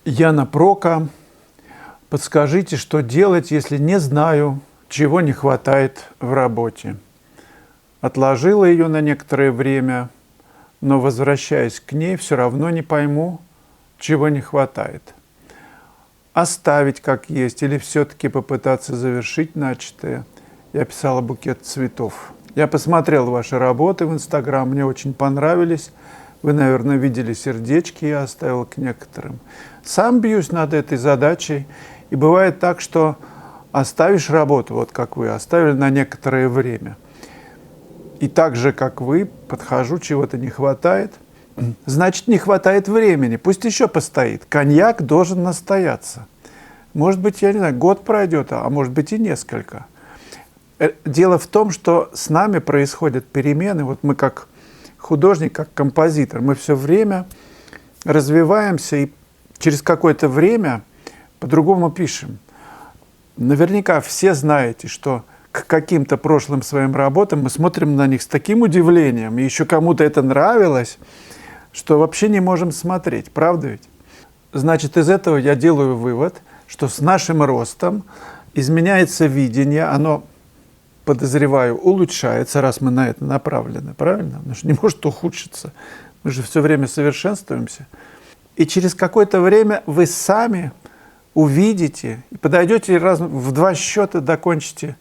Яна Прока. Подскажите, что делать, если не знаю, чего не хватает в работе. Отложила ее на некоторое время, но, возвращаясь к ней, все равно не пойму, чего не хватает. Оставить как есть или все-таки попытаться завершить начатое? Я писала «Букет цветов». Я посмотрел ваши работы в Инстаграм, мне очень понравились. Вы, наверное, видели сердечки, я оставил к некоторым. Сам бьюсь над этой задачей. И бывает так, что оставишь работу, вот как вы, оставили на некоторое время. И так же, как вы, подхожу, чего-то не хватает. Значит, не хватает времени. Пусть еще постоит. Коньяк должен настояться. Может быть, я не знаю, год пройдет, а может быть и несколько. Дело в том, что с нами происходят перемены. Вот мы как художник, как композитор, мы все время развиваемся, и через какое-то время по-другому пишем. Наверняка все знаете, что к каким-то прошлым своим работам мы смотрим на них с таким удивлением, и еще кому-то это нравилось, что вообще не можем смотреть. Правда ведь? Значит, из этого я делаю вывод, что с нашим ростом изменяется видение, оно, подозреваю, улучшается, раз мы на это направлены. Правильно? Оно же не может ухудшиться. Мы же все время совершенствуемся. И через какое-то время вы сами увидите и подойдете в 2 счета, докончите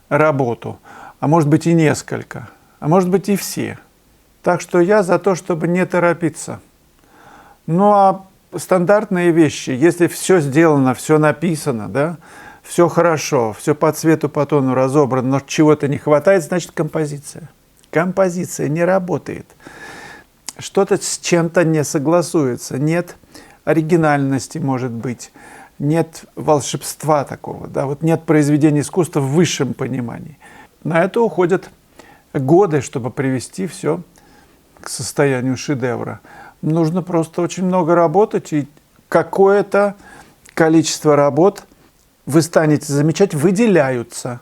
работу, а может быть и несколько, а может быть и все. Так что я за то, чтобы не торопиться. Ну а стандартные вещи, если все сделано, все написано, да, все хорошо, все по цвету, по тону разобрано, но чего-то не хватает, значит композиция. Композиция не работает. Что-то с чем-то не согласуется, нет оригинальности, может быть, нет волшебства такого, да, вот нет произведения искусства в высшем понимании. На это уходят годы, чтобы привести все к состоянию шедевра. Нужно просто очень много работать, и какое-то количество работ вы станете замечать, выделяются.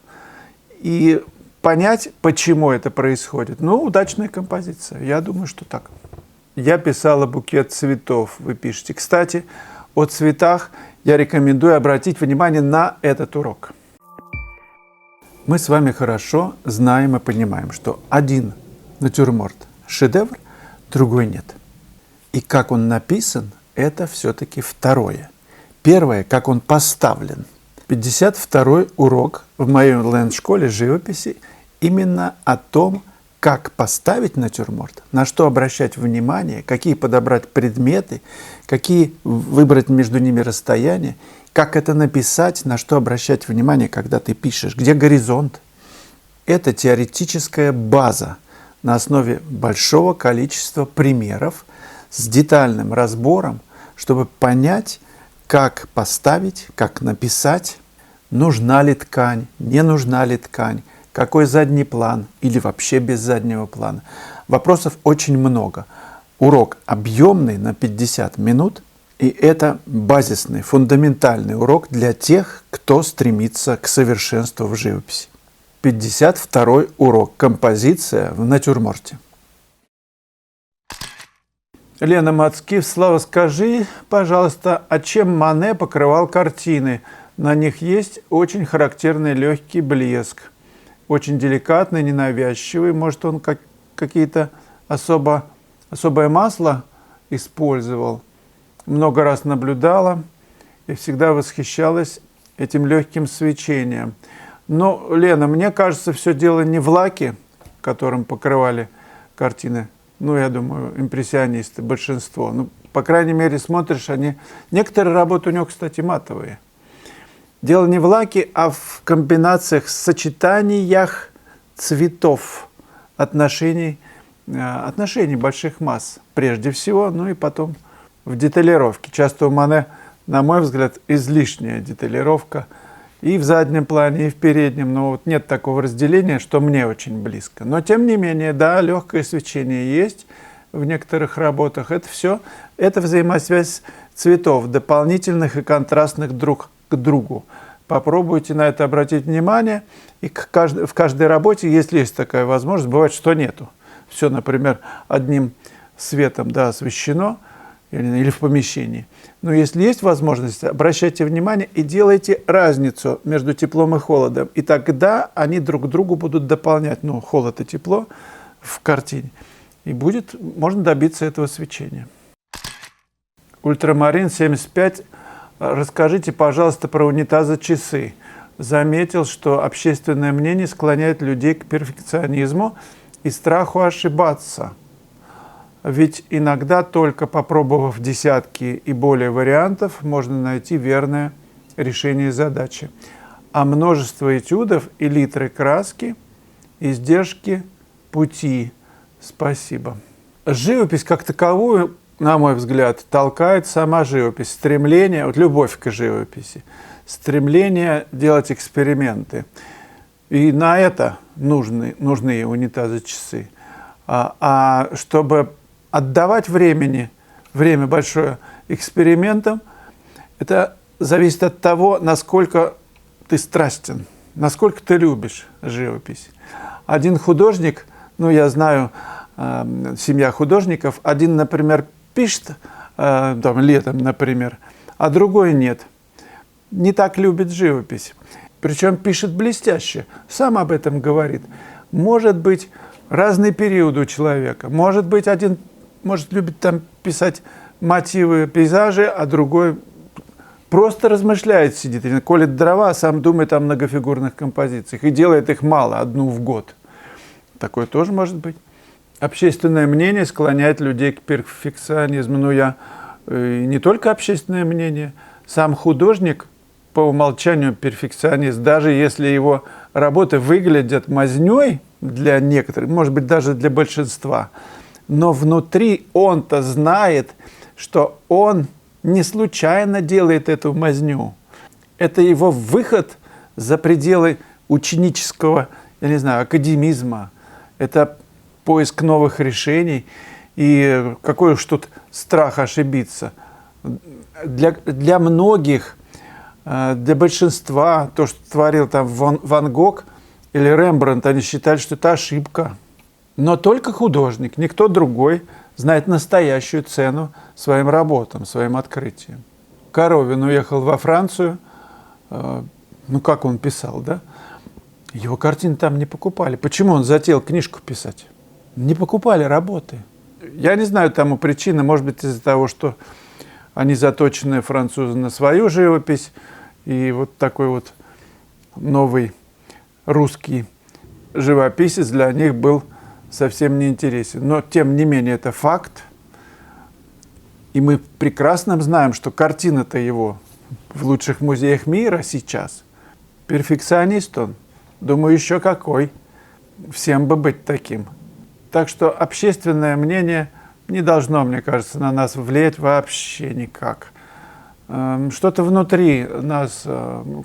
И понять, почему это происходит. Ну, удачная композиция. Я думаю, что так. Я писала «Букет цветов», вы пишете. Кстати, о цветах я рекомендую обратить внимание на этот урок. Мы с вами хорошо знаем и понимаем, что один натюрморт – шедевр, другой нет. И как он написан – это все-таки второе. Первое – как он поставлен. 52-й урок в моей онлайн-школе живописи именно о том, как поставить натюрморт, на что обращать внимание, какие подобрать предметы, какие выбрать между ними расстояния, как это написать, на что обращать внимание, когда ты пишешь, где горизонт. Это теоретическая база на основе большого количества примеров с детальным разбором, чтобы понять, как поставить, как написать, нужна ли ткань, не нужна ли ткань, какой задний план или вообще без заднего плана. Вопросов очень много. Урок объемный на 50 минут, и это базисный, фундаментальный урок для тех, кто стремится к совершенству в живописи. 52-й урок. Композиция в натюрморте. Лена Мацкив-Слава, скажи, пожалуйста, а чем Мане покрывал картины? На них есть очень характерный легкий блеск. Очень деликатный, ненавязчивый. Может, он какие-то особое масло использовал. Много раз наблюдала и всегда восхищалась этим легким свечением. Но, Лена, мне кажется, все дело не в лаке, которым покрывали картины. Ну, я думаю, импрессионисты, большинство. Ну, по крайней мере, смотришь, некоторые работы у него, кстати, матовые. Дело не в лаке, а в комбинациях, сочетаниях цветов, отношений больших масс, прежде всего, ну и потом в деталировке. Часто у Мане, на мой взгляд, излишняя деталировка и в заднем плане, и в переднем. Но вот нет такого разделения, что мне очень близко. Но, тем не менее, да, легкое свечение есть в некоторых работах. Это все, это взаимосвязь цветов, дополнительных и контрастных друг к другу. Попробуйте на это обратить внимание. И в каждой работе, если есть такая возможность, бывает, что нету. Все, например, одним светом, да, освещено, или в помещении. Но если есть возможность, обращайте внимание и делайте разницу между теплом и холодом. И тогда они друг другу будут дополнять, холод и тепло в картине. И можно добиться этого свечения. Ультрамарин 75. Расскажите, пожалуйста, про унитазы-часы. Заметил, что общественное мнение склоняет людей к перфекционизму и страху ошибаться. Ведь иногда, только попробовав десятки и более вариантов, можно найти верное решение задачи. А множество этюдов и литры краски, издержки пути. Спасибо. Живопись как таковую, на мой взгляд, толкает сама живопись, стремление, любовь к живописи, стремление делать эксперименты. И на это нужны унитазы-часы. А чтобы отдавать время большое экспериментам, это зависит от того, насколько ты страстен, насколько ты любишь живопись. Один художник, я знаю, семья художников, один, например, пишет летом, например, а другой нет. Не так любит живопись. Причем пишет блестяще, сам об этом говорит. Может быть, разный период у человека. Может быть, один любит писать мотивы, пейзажи, а другой просто размышляет, сидит, колет дрова, а сам думает о многофигурных композициях и делает их мало, одну в год. Такое тоже может быть. Общественное мнение склоняет людей к перфекционизму. Не только общественное мнение. Сам художник по умолчанию перфекционист. Даже если его работы выглядят мазнёй для некоторых, может быть, даже для большинства, но внутри он-то знает, что он не случайно делает эту мазню. Это его выход за пределы ученического, академизма. Это поиск новых решений. И какой уж тут страх ошибиться. Для многих, для большинства, то, что творил там Ван Гог или Рембрандт, они считали, что это ошибка. Но только художник, никто другой знает настоящую цену своим работам, своим открытиям. Коровин уехал во Францию, как он писал, да? Его картины там не покупали. Почему он затеял книжку писать? Не покупали работы. Я не знаю тому причины, может быть, из-за того, что они заточены, французы, на свою живопись, и вот такой вот новый русский живописец для них был совсем не интересен. Но, тем не менее, это факт. И мы прекрасно знаем, что картина-то его в лучших музеях мира сейчас. Перфекционист он. Думаю, еще какой. Всем бы быть таким. Так что общественное мнение не должно, мне кажется, на нас влиять вообще никак. Что-то внутри нас,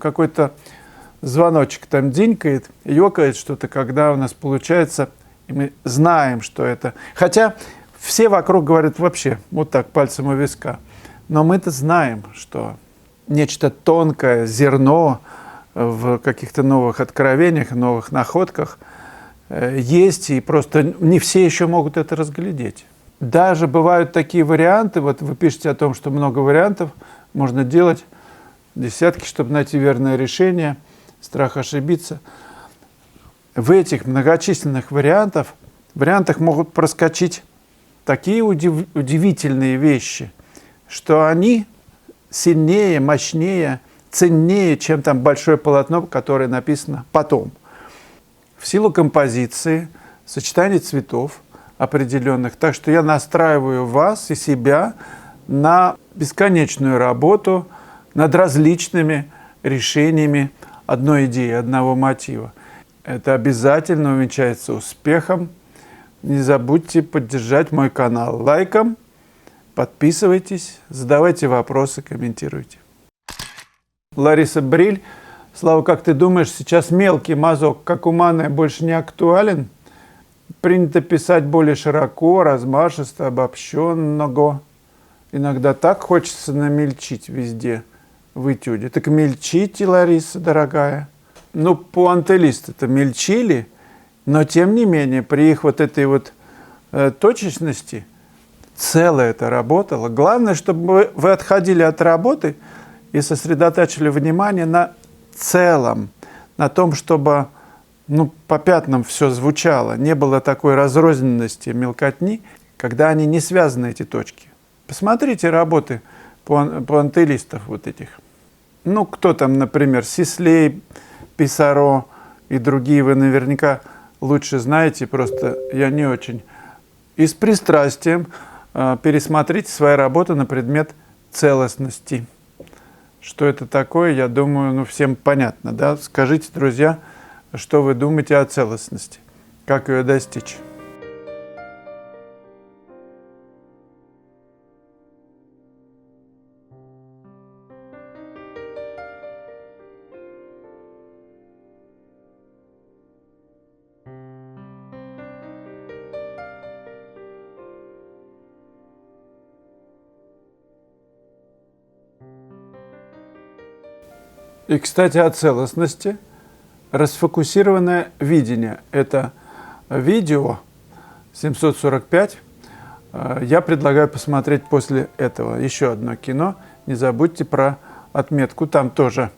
какой-то звоночек там динькает, ёкает что-то, когда у нас получается, и мы знаем, что это. Хотя все вокруг говорят вообще вот так, пальцем у виска. Но мы-то знаем, что нечто тонкое, зерно в каких-то новых откровениях, новых находках есть, и просто не все еще могут это разглядеть. Даже бывают такие варианты, вот вы пишете о том, что много вариантов, можно делать десятки, чтобы найти верное решение, страх ошибиться. В этих многочисленных вариантах могут проскочить такие удивительные вещи, что они сильнее, мощнее, ценнее, чем там большое полотно, которое написано потом. В силу композиции, сочетания цветов определенных. Так что я настраиваю вас и себя на бесконечную работу над различными решениями одной идеи, одного мотива. Это обязательно увенчается успехом. Не забудьте поддержать мой канал лайком, подписывайтесь, задавайте вопросы, комментируйте. Лариса Бриль. Слава, как ты думаешь, сейчас мелкий мазок, как у Мане, больше не актуален? Принято писать более широко, размашисто, обобщенно. Иногда так хочется намельчить везде в этюде. Так мельчите, Лариса, дорогая. Пуантилисты-то мельчили, но тем не менее, при их вот этой вот точечности, целое это работало. Главное, чтобы вы отходили от работы и сосредотачивали внимание на целом, на том, чтобы по пятнам все звучало, не было такой разрозненности, мелкотни, когда они не связаны, эти точки. Посмотрите работы пуантилистов вот этих. Кто там, например, Сислей, Писаро и другие, вы наверняка лучше знаете, просто я не очень. И с пристрастием пересмотрите свои работы на предмет целостности. Что это такое, я думаю, всем понятно, да? Скажите, друзья, что вы думаете о целостности, как ее достичь. И, кстати, о целостности. Расфокусированное видение. Это видео 745. Я предлагаю посмотреть после этого еще одно кино. Не забудьте про отметку. Там тоже